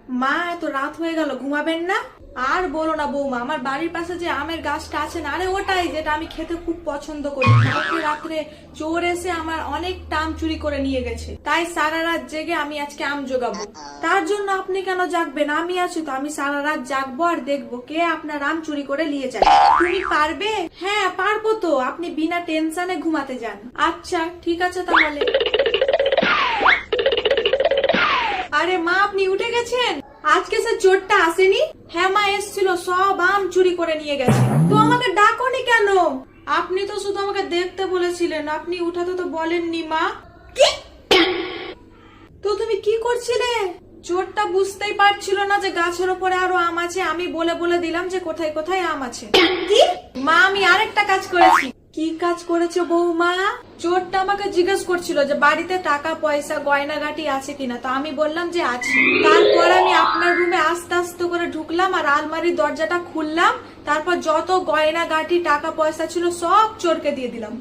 মা, এত রাত হয়ে গেল, ঘুমাবেন না? আর বলো না বৌমা, আমার বাড়ির পাশে যে আমের গাছটা আছে না, আরে ওটাই যেটা আমি খেতে খুব পছন্দ করি, কালকে রাত্রে চোর এসে আমার অনেকটা আম চুরি করে নিয়ে গেছে। তাই সারা রাত জেগে আমি আজকে আম জোগাবো। তার জন্য আপনি কেন জাগবেন? আমি আছি তো, আমি সারা রাত জাগবো আর দেখবো কে আপনার আম চুরি করে নিয়ে যায়। তুমি পারবে? হ্যাঁ পারবো তো, আপনি বিনা টেনশনে ঘুমাতে যান। আচ্ছা ঠিক আছে তাহলে। আরে মা, আপনি উঠে গেছেন? আজকে সে চোরটা আসেনি? হ্যাঁ মা, এসেছিল, সব আম চুরি করে নিয়ে গেছে। তো আমাকে ডাকোনি কেন? আপনি তো শুধু আমাকে দেখতে বলেছিলেন, আপনি উঠাতে তো বলেননি মা। কি? তো তুমি কি করছিলে? চোরটা বুঝতেই পারছিল না যে গাছের উপরে আরো আম আছে, আমি বলে বলে দিলাম যে কোথায় কোথায় আম আছে। কি? মা, আমি আরেকটা কাজ করেছি। কি কাজ করেছো বৌমা? চোরটা আমাকে জিজ্ঞেস করছিল যে বাড়িতে টাকা পয়সা গয়নাগাটি আছে কিনা, তো আমি বললাম যে আছে। তারপর আমি আপনার রুমে আস্তে আস্তে করে ঢুকলাম আর আলমারির দরজাটা খুললাম, তারপর যত গয়নাগাটি টাকা পয়সা ছিল সব চোরকে দিয়ে দিলাম।